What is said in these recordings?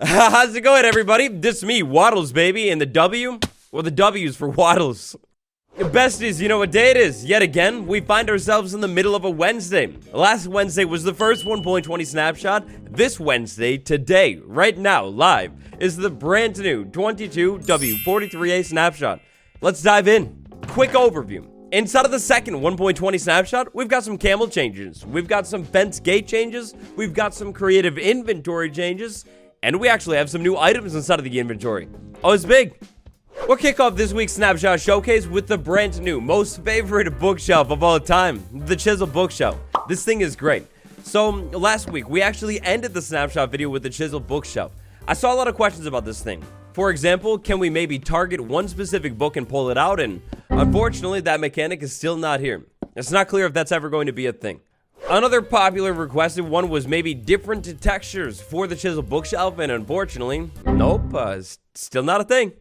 How's it going, everybody? This is me, Wattles, baby, and the W? Well, the W's for Wattles. Besties, you know what day it is? Yet again, we find ourselves in the middle of a Wednesday. Last Wednesday was the first 1.20 snapshot. This Wednesday, today, right now, live, is the brand new 1.20w43a snapshot. Let's dive in. Quick overview. Inside of the second 1.20 snapshot, we've got some camel changes. We've got some fence gate changes. We've got some creative inventory changes. And we actually have some new items inside of the inventory. Oh, it's big. We'll kick off this week's Snapshot Showcase with the brand new, most favorite bookshelf of all time, the Chiseled bookshelf. This thing is great. So, last week, we actually ended the Snapshot video with the Chiseled bookshelf. I saw a lot of questions about this thing. For example, can we maybe target one specific book and pull it out? And unfortunately, that mechanic is still not here. It's not clear if that's ever going to be a thing. Another popular requested one was maybe different textures for the Chiseled bookshelf, and unfortunately, nope, still not a thing.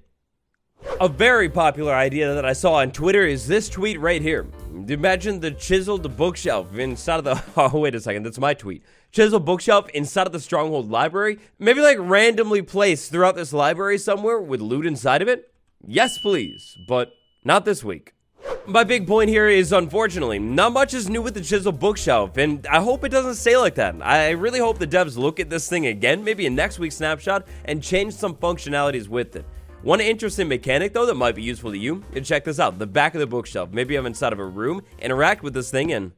A very popular idea that I saw on Twitter is this tweet right here. Imagine the Chiseled bookshelf inside of the... Oh, wait a second, that's my tweet. Chiseled bookshelf inside of the Stronghold library, maybe like randomly placed throughout this library somewhere with loot inside of it? Yes, please, but not this week. My big point here is, unfortunately, not much is new with the Chiseled bookshelf, and I hope it doesn't stay like that. I really hope the devs look at this thing again, maybe in next week's snapshot, and change some functionalities with it. One interesting mechanic, though, that might be useful to you, and check this out, the back of the bookshelf. Maybe I'm inside of a room, interact with this thing, and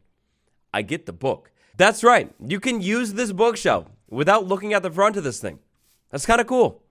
I get the book. That's right, you can use this bookshelf without looking at the front of this thing. That's kind of cool.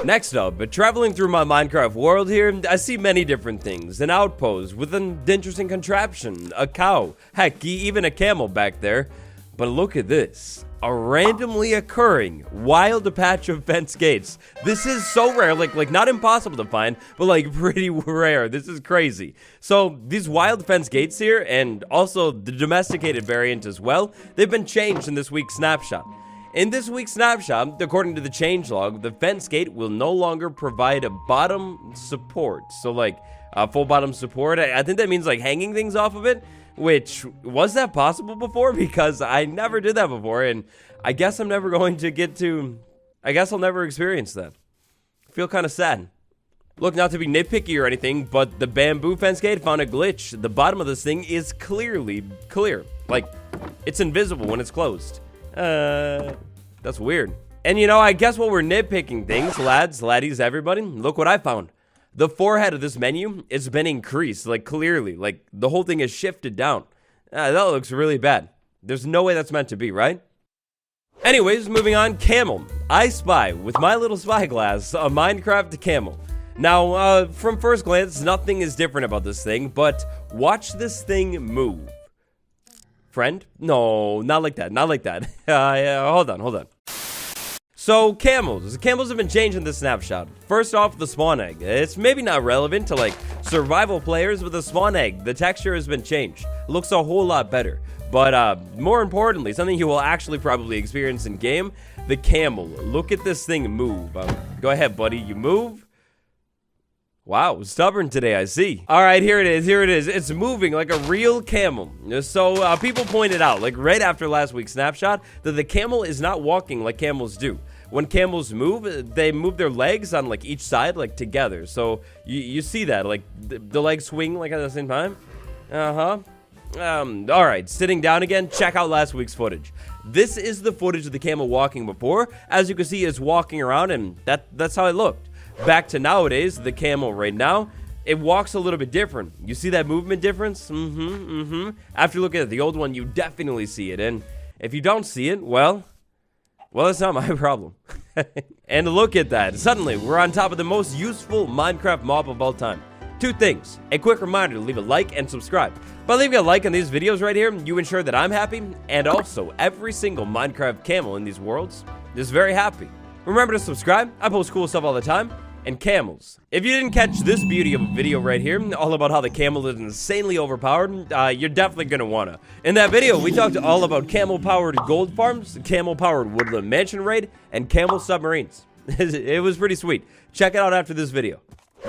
Next up, traveling through my Minecraft world here, I see many different things. An outpost with an interesting contraption, a cow, heck, even a camel back there. But look at this, a randomly occurring wild patch of fence gates. This is so rare, like not impossible to find, but like pretty rare. This is crazy. So these wild fence gates here, and also the domesticated variant as well, they've been changed in this week's snapshot. In this week's snapshot, according to the changelog, the fence gate will no longer provide a bottom support. So like full bottom support, I think that means like hanging things off of it. Which, was that possible before? Because I never did that before, and I guess I'm never going to get to... I guess I'll never experience that. I feel kind of sad. Look, not to be nitpicky or anything, but the bamboo fence gate found a glitch. The bottom of this thing is clearly clear. Like, it's invisible when it's closed. That's weird. And you know, I guess while we're nitpicking things, lads, laddies, everybody, look what I found. The forehead of this menu has been increased, like clearly, like the whole thing is shifted down. That looks really bad. There's no way that's meant to be, right? Anyways, moving on, Camel. I spy, with my little spyglass, a Minecraft camel. Now, from first glance, nothing is different about this thing, but watch this thing move. Friend? No, not like that, not like that. Hold on. So, camels. Camels have been changed in this snapshot. First off, the spawn egg. It's maybe not relevant to, like, survival players, but the spawn egg, the texture has been changed. Looks a whole lot better. But, more importantly, something you will actually probably experience in game, the camel. Look at this thing move. Go ahead, buddy. You move. Wow, stubborn today, I see. All right, here it is. It's moving like a real camel. So, people pointed out, like right after last week's snapshot, that the camel is not walking like camels do. When camels move, they move their legs on like each side, like together. So you see that, like the legs swing like at the same time. All right, sitting down again. Check out last week's footage. This is the footage of the camel walking before. As you can see, it's walking around, and that's how it looked. Back to nowadays, the camel right now, it walks a little bit different. You see that movement difference? After looking at the old one, you definitely see it. And if you don't see it, well, it's not my problem. And look at that. Suddenly, we're on top of the most useful Minecraft mob of all time. Two things. A quick reminder to leave a like and subscribe. By leaving a like on these videos right here, you ensure that I'm happy, and also every single Minecraft camel in these worlds is very happy. Remember to subscribe. I post cool stuff all the time. And camels. If you didn't catch this beauty of a video right here, all about how the camel is insanely overpowered, you're definitely gonna wanna. In that video, we talked all about camel-powered gold farms, camel-powered woodland mansion raid, and camel submarines. It was pretty sweet. Check it out after this video.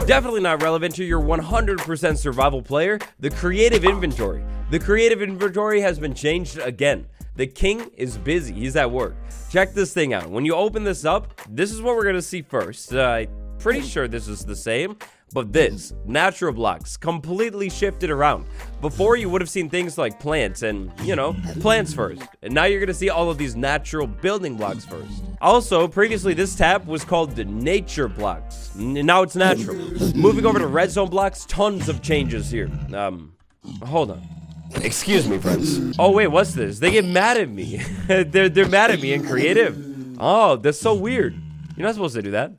Definitely not relevant to your 100% survival player, the creative inventory. The creative inventory has been changed again. The king is busy. He's at work. Check this thing out. When you open this up, this is what we're gonna see first. Pretty sure this is the same, but this, natural blocks, completely shifted around. Before, you would have seen things like plants and, you know, plants first. And now you're gonna see all of these natural building blocks first. Also, previously this tab was called the nature blocks. Now it's natural. Moving over to redstone blocks, tons of changes here. Hold on. Excuse me, friends. Oh wait, what's this? They get mad at me. they're mad at me in creative. Oh, that's so weird. You're not supposed to do that.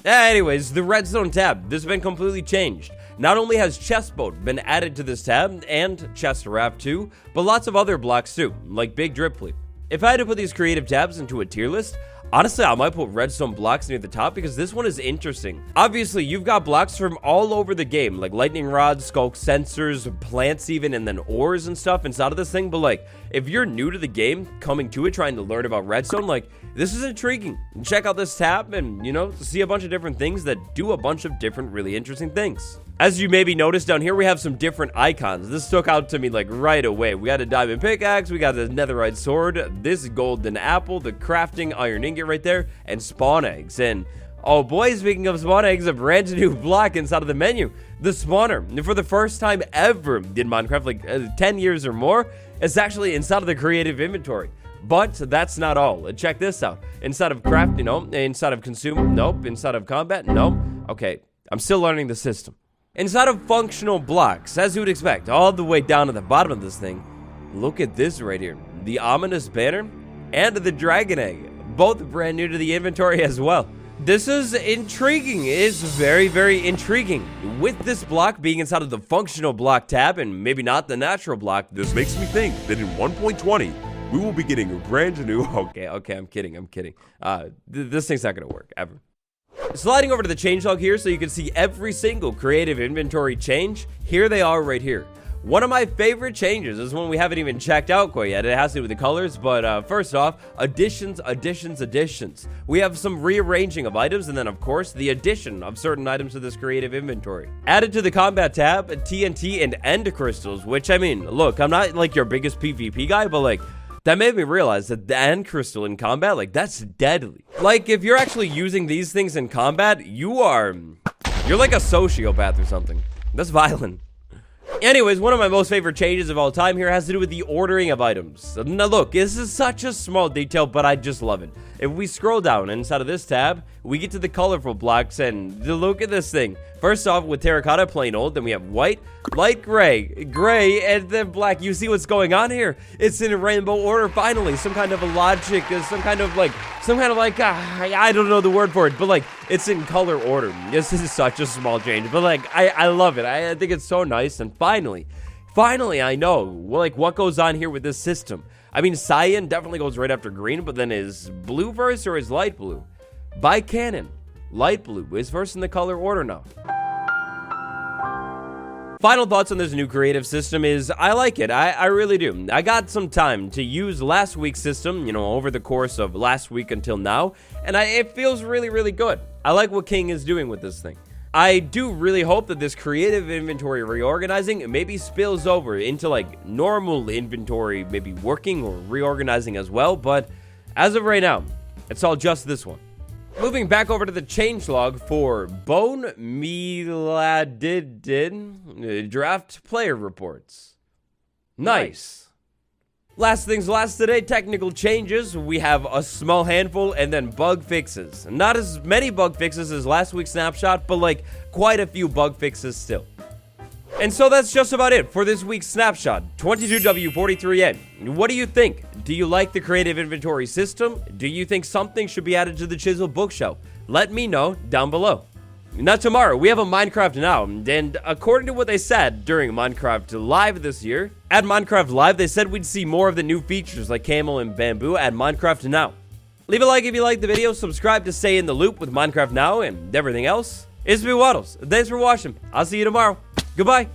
Anyways, the redstone tab, this has been completely changed. Not only has chest boat been added to this tab, and chest wrap too, but lots of other blocks too, like big drip leaf. If I had to put these creative tabs into a tier list, honestly, I might put redstone blocks near the top because this one is interesting. Obviously, you've got blocks from all over the game, like lightning rods, skulk sensors, plants even, and then ores and stuff inside of this thing. But like, if you're new to the game, coming to it, trying to learn about redstone, like, this is intriguing. Check out this tab and, you know, see a bunch of different things that do a bunch of different really interesting things. As you maybe noticed down here, we have some different icons. This stuck out to me like right away. We got a diamond pickaxe, we got the netherite sword, this golden apple, the crafting iron ingot right there, and spawn eggs. And oh boy, speaking of spawn eggs, a brand new block inside of the menu, the spawner. And for the first time ever in Minecraft, like 10 years or more, it's actually inside of the creative inventory. But that's not all. Check this out. Inside of craft, you know, inside of consume, nope. Inside of combat, nope. Okay, I'm still learning the system. Inside of functional blocks, as you would expect, all the way down to the bottom of this thing, look at this right here. The ominous banner and the dragon egg, both brand new to the inventory as well. This is intriguing. It's very, very intriguing. With this block being inside of the functional block tab and maybe not the natural block, This makes me think that in 1.20, we will be getting a brand new... Okay, I'm kidding. This thing's not gonna work, ever. Sliding over to the changelog here so you can see every single creative inventory change. Here they are right here. One of my favorite changes is one we haven't even checked out quite yet. It has to do with the colors, but first off, additions. We have some rearranging of items, and then of course, the addition of certain items to this creative inventory. Added to the combat tab, TNT and end crystals, which, I mean, look, I'm not like your biggest PvP guy, but like, that made me realize that the end crystal in combat, like, that's deadly. Like, if you're actually using these things in combat, you're like a sociopath or something. That's violent. Anyways, one of my most favorite changes of all time here has to do with the ordering of items. Now look, this is such a small detail, but I just love it. If we scroll down inside of this tab, we get to the colorful blocks, and look at this thing. First off, with terracotta, plain old, then we have white, light gray, and then black. You see what's going on here? It's in a rainbow order, finally. Some kind of a logic, some kind of like, I don't know the word for it, but like, it's in color order. This is such a small change, but like, I love it. I think it's so nice, and finally, I know, like, what goes on here with this system. I mean, cyan definitely goes right after green, but then is blue first or is light blue? By canon, light blue is first in the color order now. Final thoughts on this new creative system is I like it. I really do. I got some time to use last week's system, you know, over the course of last week until now, and it feels really, really good. I like what King is doing with this thing. I do really hope that this creative inventory reorganizing maybe spills over into like normal inventory, maybe working or reorganizing as well, but as of right now, it's all just this one. Moving back over to the changelog for Bone Miladid draft player reports. Nice. Last things last today, technical changes. We have a small handful and then bug fixes. Not as many bug fixes as last week's snapshot, but like quite a few bug fixes still. And so that's just about it for this week's snapshot, 22w43a. What do you think? Do you like the creative inventory system? Do you think something should be added to the Chiseled bookshelf? Let me know down below. Now tomorrow, we have a Minecraft Now, and according to what they said during Minecraft Live this year, at Minecraft Live, they said we'd see more of the new features like Camel and Bamboo at Minecraft Now. Leave a like if you liked the video, subscribe to stay in the loop with Minecraft Now and everything else. It's me, Wattles. Thanks for watching. I'll see you tomorrow. Goodbye.